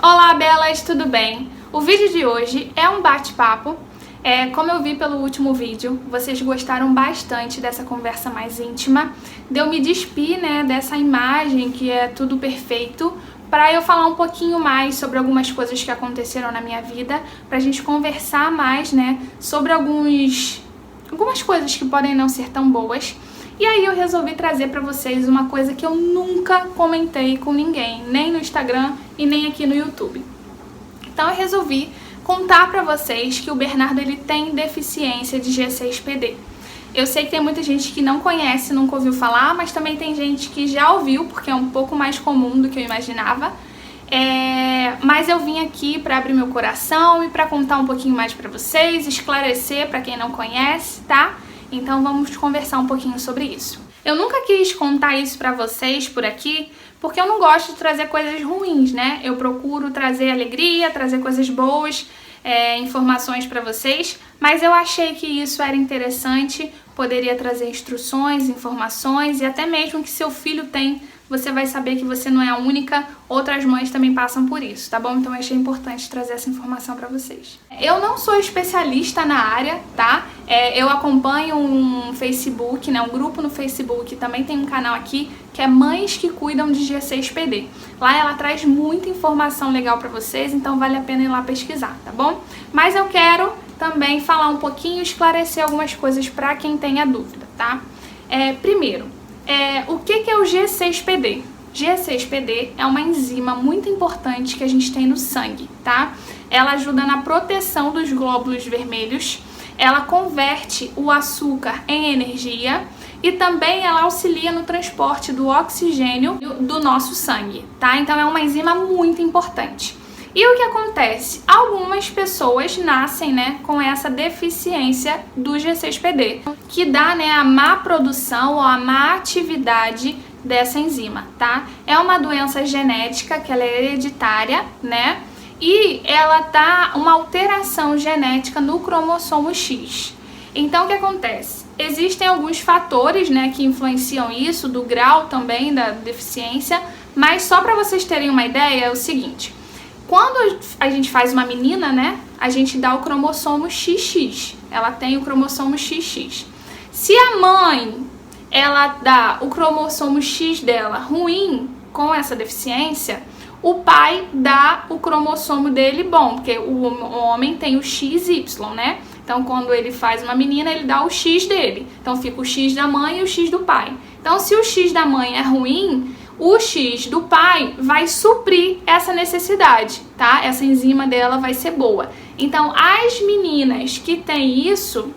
Olá, belas, tudo bem? O vídeo de hoje é um bate-papo. Como eu vi pelo último vídeo, vocês gostaram bastante dessa conversa mais íntima, de eu me despir, dessa imagem que é tudo perfeito, para eu falar um pouquinho mais sobre algumas coisas que aconteceram na minha vida, pra gente conversar mais, sobre algumas coisas que podem não ser tão boas. E aí eu resolvi trazer pra vocês uma coisa que eu nunca comentei com ninguém, nem no Instagram e nem aqui no YouTube. Então eu resolvi contar pra vocês que o Bernardo ele tem deficiência de G6PD. Eu sei que tem muita gente que não conhece, nunca ouviu falar, mas também tem gente que já ouviu, porque é um pouco mais comum do que eu imaginava. Mas eu vim aqui pra abrir meu coração e pra contar um pouquinho mais pra vocês, esclarecer pra quem não conhece, tá? Então vamos conversar um pouquinho sobre isso. Eu nunca quis contar isso pra vocês por aqui, porque eu não gosto de trazer coisas ruins, Eu procuro trazer alegria, trazer coisas boas, informações pra vocês, mas eu achei que isso era interessante, poderia trazer instruções, informações e até mesmo que seu filho tem, você vai saber que você não é a única, outras mães também passam por isso, tá bom? Então eu achei importante trazer essa informação pra vocês. Eu não sou especialista na área, tá? Eu acompanho um Facebook, um grupo no Facebook, também tem um canal aqui, que é Mães que Cuidam de G6PD. Lá ela traz muita informação legal pra vocês, então vale a pena ir lá pesquisar, tá bom? Mas eu quero também falar um pouquinho, esclarecer algumas coisas pra quem tenha dúvida, tá? Primeiro, o que é o G6PD? G6PD é uma enzima muito importante que a gente tem no sangue, tá? Ela ajuda na proteção dos glóbulos vermelhos, ela converte o açúcar em energia e também ela auxilia no transporte do oxigênio do nosso sangue, tá? Então é uma enzima muito importante. E o que acontece? Algumas pessoas nascem, com essa deficiência do G6PD, que dá, a má produção ou a má atividade dessa enzima, tá? É uma doença genética, que ela é hereditária, e ela dá uma alteração genética no cromossomo X. Então, o que acontece? Existem alguns fatores, que influenciam isso, do grau também da deficiência, mas só para vocês terem uma ideia, é o seguinte: quando a gente faz uma menina, a gente dá o cromossomo XX. Ela tem o cromossomo XX. Se a mãe, ela dá o cromossomo X dela ruim, com essa deficiência, o pai dá o cromossomo dele bom, porque o homem tem o XY, Então, quando ele faz uma menina, ele dá o X dele. Então, fica o X da mãe e o X do pai. Então, se o X da mãe é ruim, o X do pai vai suprir essa necessidade, tá? Essa enzima dela vai ser boa. Então, as meninas que têm isso,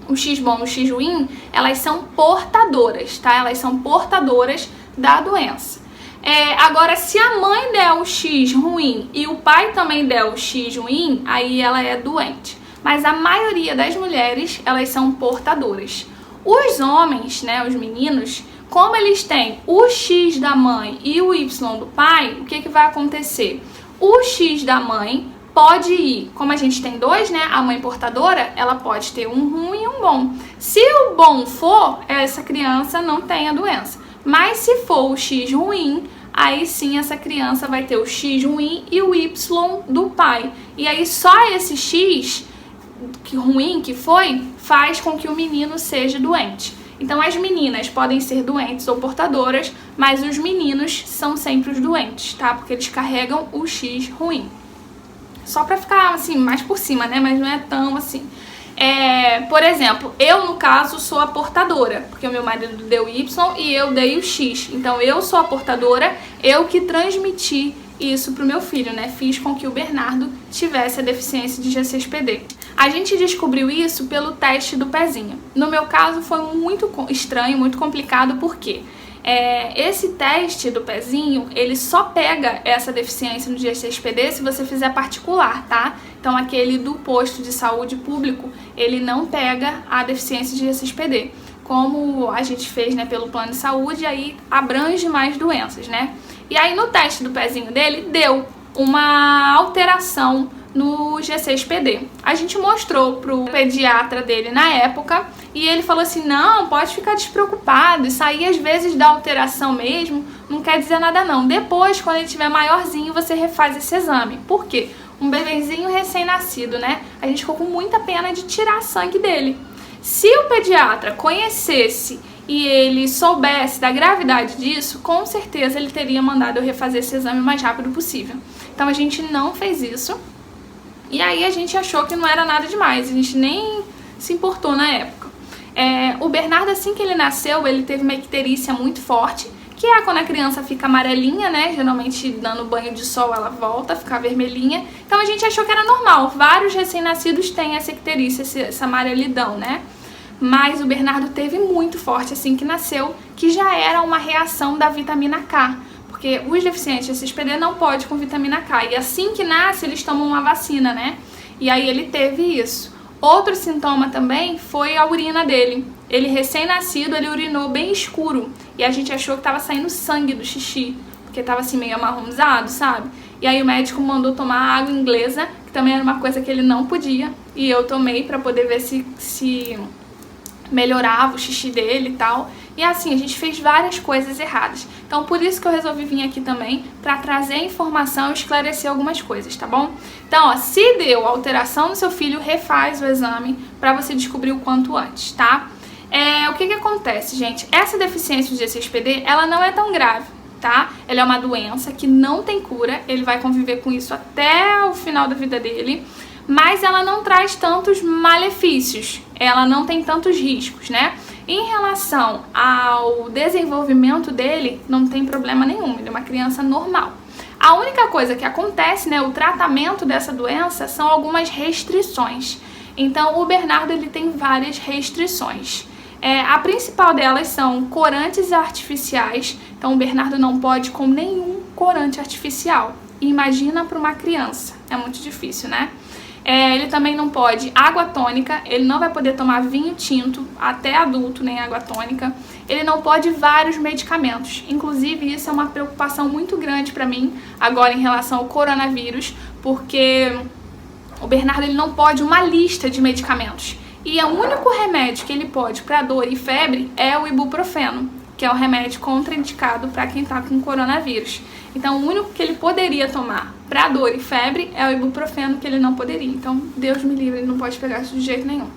o X bom e o X ruim, elas são portadoras, tá? Elas são portadoras da doença. Agora, se a mãe der o X ruim e o pai também der o X ruim, aí ela é doente. Mas a maioria das mulheres, elas são portadoras. Os homens, os meninos, como eles têm o X da mãe e o Y do pai, o que vai acontecer? O X da mãe pode ir, como a gente tem dois, a mãe portadora, ela pode ter um ruim e um bom. Se o bom for, essa criança não tem a doença. Mas se for o X ruim, aí sim essa criança vai ter o X ruim e o Y do pai. E aí só esse X ruim que foi, faz com que o menino seja doente. Então as meninas podem ser doentes ou portadoras, mas os meninos são sempre os doentes, tá? Porque eles carregam o X ruim. Só pra ficar assim, mais por cima, mas não é tão assim. Por exemplo, eu no caso sou a portadora, porque o meu marido deu Y e eu dei o X. Então eu sou a portadora, eu que transmiti isso pro meu filho, Fiz com que o Bernardo tivesse a deficiência de G6PD. A gente descobriu isso pelo teste do pezinho. No meu caso foi muito estranho, muito complicado, porque esse teste do pezinho, ele só pega essa deficiência no G6PD se você fizer particular, tá? Então aquele do posto de saúde público, ele não pega a deficiência de G6PD. Como a gente fez, pelo plano de saúde, aí abrange mais doenças, E aí no teste do pezinho dele, deu uma alteração no G6PD. A gente mostrou pro pediatra dele na época e ele falou assim, não, pode ficar despreocupado, isso aí às vezes dá alteração mesmo, não quer dizer nada não. Depois, quando ele tiver maiorzinho, você refaz esse exame. Por quê? Um bebezinho recém-nascido, né? A gente ficou com muita pena de tirar sangue dele. Se o pediatra conhecesse e ele soubesse da gravidade disso, com certeza ele teria mandado eu refazer esse exame o mais rápido possível. Então a gente não fez isso. E aí a gente achou que não era nada demais, a gente nem se importou na época. O Bernardo, assim que ele nasceu, ele teve uma icterícia muito forte, que é quando a criança fica amarelinha, né? Geralmente dando banho de sol ela volta a ficar vermelhinha. Então a gente achou que era normal, vários recém-nascidos têm essa icterícia, essa amarelidão, né? Mas o Bernardo teve muito forte assim que nasceu, que já era uma reação da vitamina K. Porque os deficientes de CSPD não podem com vitamina K. E assim que nasce, eles tomam uma vacina, né? E aí ele teve isso. Outro sintoma também foi a urina dele. Ele recém-nascido, ele urinou bem escuro. E a gente achou que tava saindo sangue do xixi. Porque tava assim meio amarronzado, sabe? E aí o médico mandou tomar água inglesa, que também era uma coisa que ele não podia. E eu tomei pra poder ver se melhorava o xixi dele e tal. E assim, a gente fez várias coisas erradas. Então por isso que eu resolvi vir aqui também, pra trazer informação e esclarecer algumas coisas, tá bom? Então, ó, se deu alteração no seu filho, refaz o exame pra você descobrir o quanto antes, tá? O que acontece, gente? Essa deficiência do G6PD, ela não é tão grave, tá? Ela é uma doença que não tem cura, ele vai conviver com isso até o final da vida dele, mas ela não traz tantos malefícios, ela não tem tantos riscos, né? Em relação ao desenvolvimento dele, não tem problema nenhum, ele é uma criança normal. A única coisa que acontece, né, o tratamento dessa doença são algumas restrições. Então, o Bernardo, ele tem várias restrições. A principal delas são corantes artificiais, então o Bernardo não pode com nenhum corante artificial. Imagina para uma criança, é muito difícil, né? Ele também não pode água tônica, ele não vai poder tomar vinho tinto, até adulto, nem água tônica. Ele não pode vários medicamentos, inclusive isso é uma preocupação muito grande para mim, agora em relação ao coronavírus, porque o Bernardo ele não pode uma lista de medicamentos. E o único remédio que ele pode para dor e febre é o ibuprofeno, que é o remédio contraindicado para quem está com coronavírus. Então o único que ele poderia tomar para dor e febre é o ibuprofeno, que ele não poderia. Então Deus me livre, ele não pode pegar isso de jeito nenhum,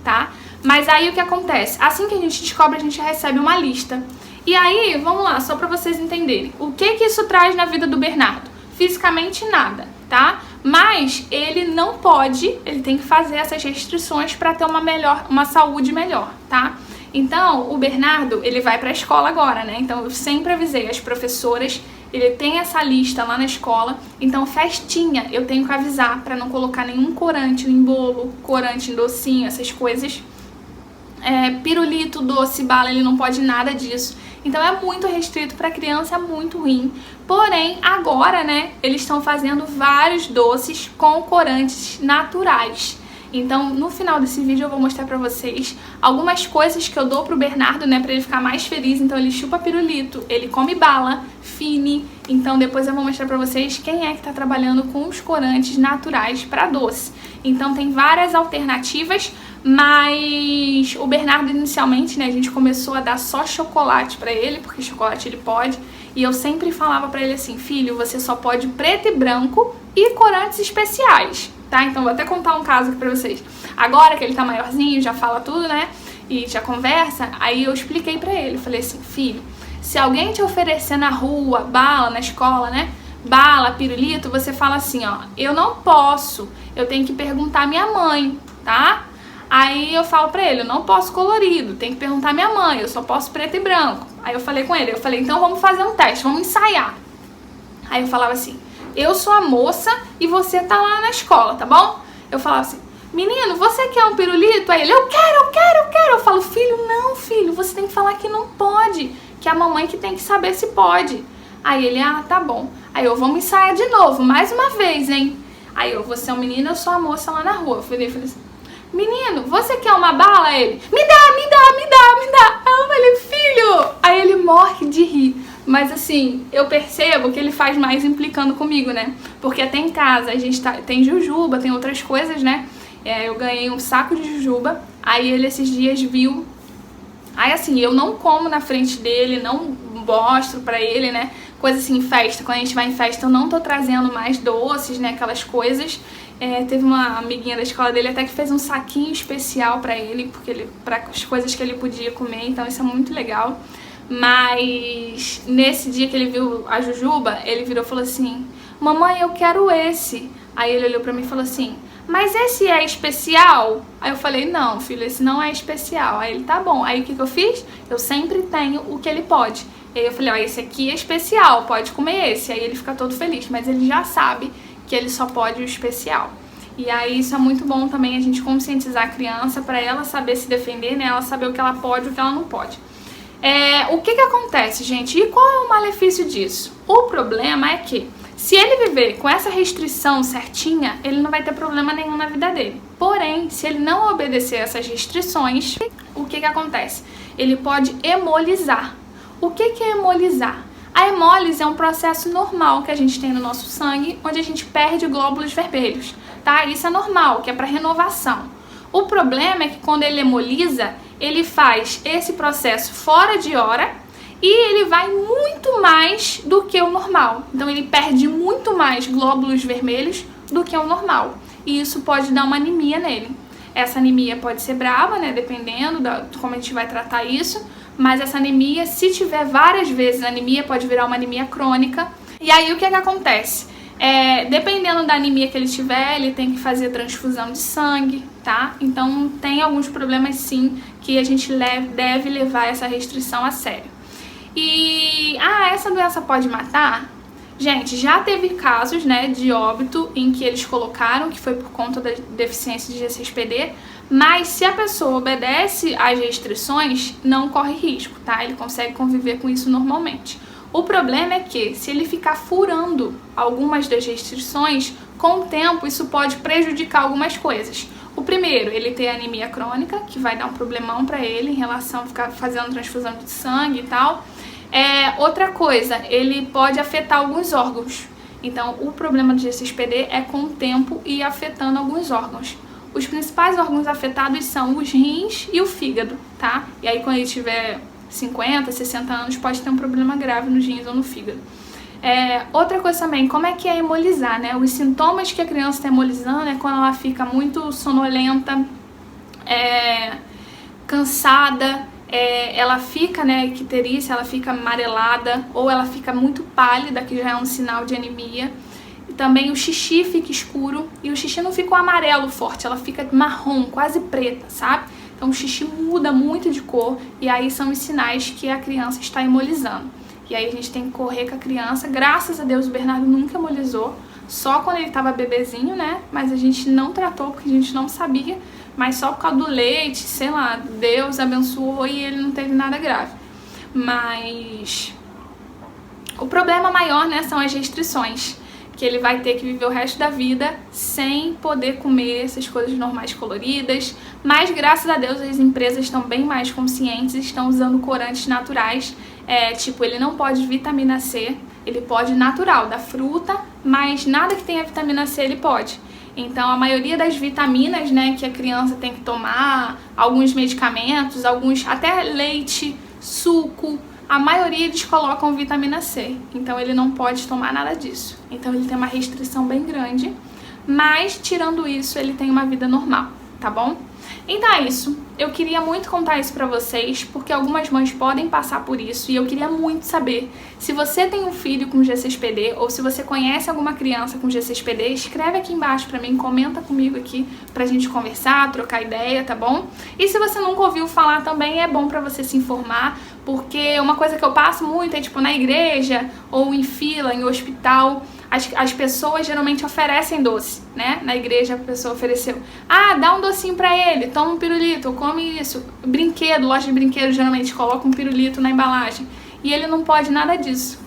tá? Mas aí o que acontece? Assim que a gente descobre, a gente recebe uma lista. E aí, vamos lá, só para vocês entenderem. O que isso traz na vida do Bernardo? Fisicamente nada, tá? Mas ele não pode, ele tem que fazer essas restrições para ter uma saúde melhor, tá? Então, o Bernardo, ele vai para a escola agora, né? Então, eu sempre avisei as professoras, ele tem essa lista lá na escola. Então, festinha, eu tenho que avisar para não colocar nenhum corante em bolo, corante em docinho, essas coisas. Pirulito, doce, bala, ele não pode nada disso. Então, é muito restrito para criança, é muito ruim. Porém, agora, né, eles estão fazendo vários doces com corantes naturais. Então, no final desse vídeo eu vou mostrar pra vocês algumas coisas que eu dou pro Bernardo, né, pra ele ficar mais feliz. Então, ele chupa pirulito, ele come bala, fine. Então, depois eu vou mostrar pra vocês quem é que tá trabalhando com os corantes naturais pra doce. Então, tem várias alternativas, mas o Bernardo inicialmente, né, a gente começou a dar só chocolate pra ele, porque chocolate ele pode. E eu sempre falava pra ele assim, filho, você só pode preto e branco e corantes especiais. Tá? Então vou até contar um caso aqui pra vocês. Agora que ele tá maiorzinho, já fala tudo, né? E já conversa, aí eu expliquei pra ele. Falei assim, filho, se alguém te oferecer na rua, bala, na escola, né? Bala, pirulito, você fala assim, ó, eu não posso, eu tenho que perguntar à minha mãe, tá? Aí eu falo pra ele, eu não posso colorido, tem que perguntar à minha mãe, eu só posso preto e branco. Aí eu falei com ele, então vamos fazer um teste, vamos ensaiar. Aí eu falava assim, eu sou a moça e você tá lá na escola, tá bom? Eu falava assim, menino, você quer um pirulito? Aí ele, eu quero. Eu falo, filho, não, filho, você tem que falar que não pode, que é a mamãe que tem que saber se pode. Aí ele, tá bom. Aí eu, vamos ensaiar de novo, mais uma vez, hein? Aí eu, você é um menino, eu sou a moça lá na rua. Eu falei assim, menino, você quer uma bala? Aí ele, me dá. Aí eu falei, filho! Aí ele morre de rir. Mas assim, eu percebo que ele faz mais implicando comigo, né? Porque até em casa a gente tem jujuba, tem outras coisas, né? Eu ganhei um saco de jujuba, aí ele esses dias viu. Aí assim, eu não como na frente dele, não mostro pra ele, né? Coisa assim, em festa, quando a gente vai em festa eu não tô trazendo mais doces, né? Aquelas coisas. Teve uma amiguinha da escola dele até que fez um saquinho especial pra ele, para as coisas que ele podia comer, então isso é muito legal. Mas nesse dia que ele viu a jujuba, ele virou e falou assim: mamãe, eu quero esse. Aí ele olhou pra mim e falou assim: mas esse é especial? Aí eu falei: não, filho, esse não é especial. Aí ele: tá bom. Aí o que eu fiz? Eu sempre tenho o que ele pode. Aí eu falei: ó, esse aqui é especial, pode comer esse. Aí ele fica todo feliz, mas ele já sabe que ele só pode o especial. E aí isso é muito bom também, a gente conscientizar a criança para ela saber se defender, né? Ela saber o que ela pode e o que ela não pode. O que acontece, gente? E qual é o malefício disso? O problema é que, se ele viver com essa restrição certinha, ele não vai ter problema nenhum na vida dele. Porém, se ele não obedecer essas restrições, o que acontece? Ele pode hemolizar. O que é hemolizar? A hemólise é um processo normal que a gente tem no nosso sangue, onde a gente perde glóbulos vermelhos, tá? Isso é normal, que é para renovação. O problema é que quando ele hemoliza, ele faz esse processo fora de hora e ele vai muito mais do que o normal. Então ele perde muito mais glóbulos vermelhos do que o normal. E isso pode dar uma anemia nele. Essa anemia pode ser brava, né? Dependendo de como a gente vai tratar isso. Mas essa anemia, se tiver várias vezes anemia, pode virar uma anemia crônica. E aí o que acontece? Dependendo da anemia que ele tiver, ele tem que fazer transfusão de sangue, tá? Então tem alguns problemas sim que a gente deve levar essa restrição a sério. E, essa doença pode matar? Gente, já teve casos, né, de óbito em que eles colocaram que foi por conta da deficiência de G6PD, mas se a pessoa obedece às restrições, não corre risco, tá? Ele consegue conviver com isso normalmente. O problema é que, se ele ficar furando algumas das restrições, com o tempo isso pode prejudicar algumas coisas. O primeiro, ele ter anemia crônica, que vai dar um problemão pra ele em relação a ficar fazendo transfusão de sangue e tal. Outra coisa, ele pode afetar alguns órgãos. Então, o problema do G6PD é com o tempo e afetando alguns órgãos. Os principais órgãos afetados são os rins e o fígado, tá? E aí, quando ele tiver 50, 60 anos, pode ter um problema grave nos rins ou no fígado. Outra coisa também, como é que é hemolizar, né? Os sintomas que a criança está hemolizando é quando ela fica muito sonolenta, cansada, ela fica, né, icterícia, ela fica amarelada, ou ela fica muito pálida, que já é um sinal de anemia. E também o xixi fica escuro, e o xixi não fica um amarelo forte, ela fica marrom, quase preta, sabe? Então o xixi muda muito de cor, e aí são os sinais que a criança está hemolizando. E aí a gente tem que correr com a criança. Graças a Deus o Bernardo nunca hemolizou, só quando ele estava bebezinho, né? Mas a gente não tratou porque a gente não sabia, mas só por causa do leite, sei lá, Deus abençoou e ele não teve nada grave. Mas o problema maior, né, são as restrições, que ele vai ter que viver o resto da vida sem poder comer essas coisas normais coloridas. Mas graças a Deus as empresas estão bem mais conscientes, estão usando corantes naturais. Tipo, ele não pode vitamina C, ele pode natural, da fruta, mas nada que tenha vitamina C ele pode. Então a maioria das vitaminas, né, que a criança tem que tomar, alguns medicamentos, alguns até leite, suco, a maioria eles colocam vitamina C, então ele não pode tomar nada disso. Então ele tem uma restrição bem grande, mas tirando isso ele tem uma vida normal, tá bom? Então é isso, eu queria muito contar isso pra vocês, porque algumas mães podem passar por isso e eu queria muito saber se você tem um filho com G6PD ou se você conhece alguma criança com G6PD, escreve aqui embaixo pra mim, comenta comigo aqui pra gente conversar, trocar ideia, tá bom? E se você nunca ouviu falar também, é bom pra você se informar, porque uma coisa que eu passo muito é tipo na igreja ou em fila, em hospital, as pessoas geralmente oferecem doce, né? Na igreja a pessoa ofereceu, dá um docinho pra ele, toma um pirulito, come isso. Brinquedo, loja de brinquedo geralmente coloca um pirulito na embalagem. E ele não pode nada disso.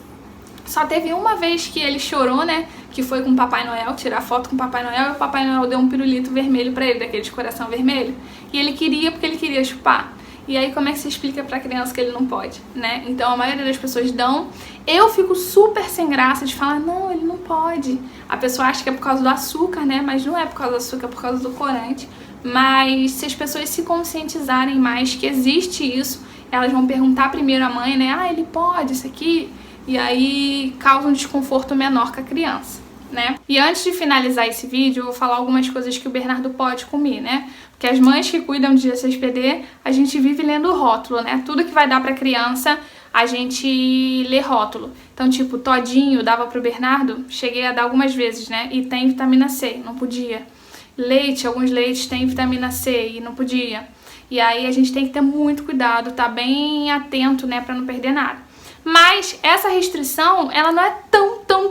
Só teve uma vez que ele chorou, né? Que foi com o Papai Noel, tirar foto com o Papai Noel, e o Papai Noel deu um pirulito vermelho pra ele, daquele de coração vermelho. E ele queria porque ele queria chupar. E aí como é que se explica pra criança que ele não pode, né? Então a maioria das pessoas dão. Eu fico super sem graça de falar, não, ele não pode. A pessoa acha que é por causa do açúcar, né? Mas não é por causa do açúcar, é por causa do corante. Mas se as pessoas se conscientizarem mais que existe isso, elas vão perguntar primeiro à mãe, né? Ah, ele pode isso aqui? E aí causa um desconforto menor com a criança, né? E antes de finalizar esse vídeo, eu vou falar algumas coisas que o Bernardo pode comer, né? Porque as mães que cuidam de GCSPD, a gente vive lendo o rótulo, né? Tudo que vai dar pra criança, a gente lê rótulo. Então, tipo, todinho dava pro Bernardo, cheguei a dar algumas vezes, né? E tem vitamina C, não podia. Leite, alguns leites têm vitamina C e não podia. E aí a gente tem que ter muito cuidado, tá bem atento, né, pra não perder nada. Mas essa restrição, ela não é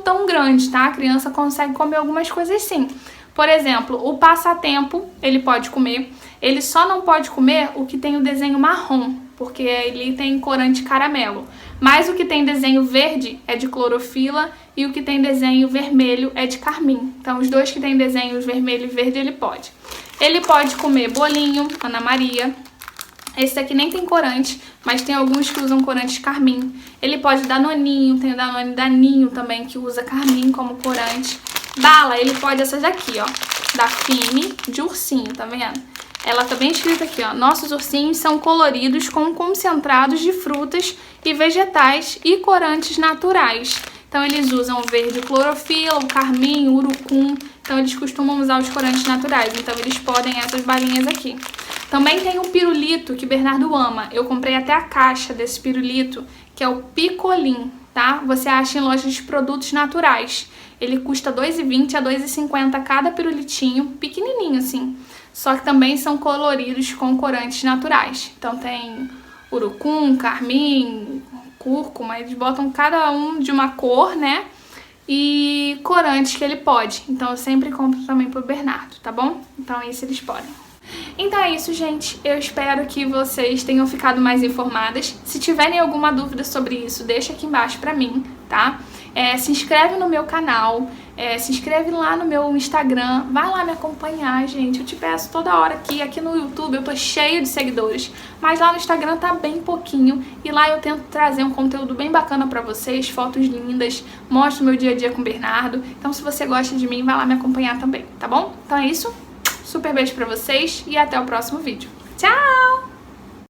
tão grande, tá? A criança consegue comer algumas coisas sim. Por exemplo, o passatempo, ele pode comer. Ele só não pode comer o que tem o desenho marrom, porque ele tem corante caramelo. Mas o que tem desenho verde é de clorofila e o que tem desenho vermelho é de carmim. Então, os dois que tem desenhos vermelho e verde, ele pode. Ele pode comer bolinho, Ana Maria. Esse daqui nem tem corante, mas tem alguns que usam corante de carmim. Ele pode dar Danoninho, tem o Danone Daninho também, que usa carmim como corante. Bala, ele pode essas daqui, ó, da Fime, de ursinho, tá vendo? Ela tá bem escrita aqui, ó. Nossos ursinhos são coloridos com concentrados de frutas e vegetais e corantes naturais. Então eles usam o verde clorofila, o carmim, o urucum. Então eles costumam usar os corantes naturais. Então eles podem essas balinhas aqui. Também tem o pirulito que Bernardo ama. Eu comprei até a caixa desse pirulito, que é o Picolim, tá? Você acha em lojas de produtos naturais. Ele custa R$ 2,20 a R$ 2,50 cada pirulitinho, pequenininho assim. Só que também são coloridos com corantes naturais. Então tem urucum, carmim, cúrcuma, eles botam cada um de uma cor, né? E corantes que ele pode. Então eu sempre compro também pro Bernardo, tá bom? Então isso eles podem. Então é isso, gente. Eu espero que vocês tenham ficado mais informadas. Se tiverem alguma dúvida sobre isso, deixa aqui embaixo pra mim, tá? Se inscreve no meu canal, se inscreve lá no meu Instagram, vai lá me acompanhar, gente. Eu te peço toda hora aqui no YouTube eu tô cheio de seguidores, mas lá no Instagram tá bem pouquinho. E lá eu tento trazer um conteúdo bem bacana pra vocês, fotos lindas, mostro o meu dia a dia com o Bernardo. Então se você gosta de mim, vai lá me acompanhar também, tá bom? Então é isso. Super beijo pra vocês e até o próximo vídeo. Tchau!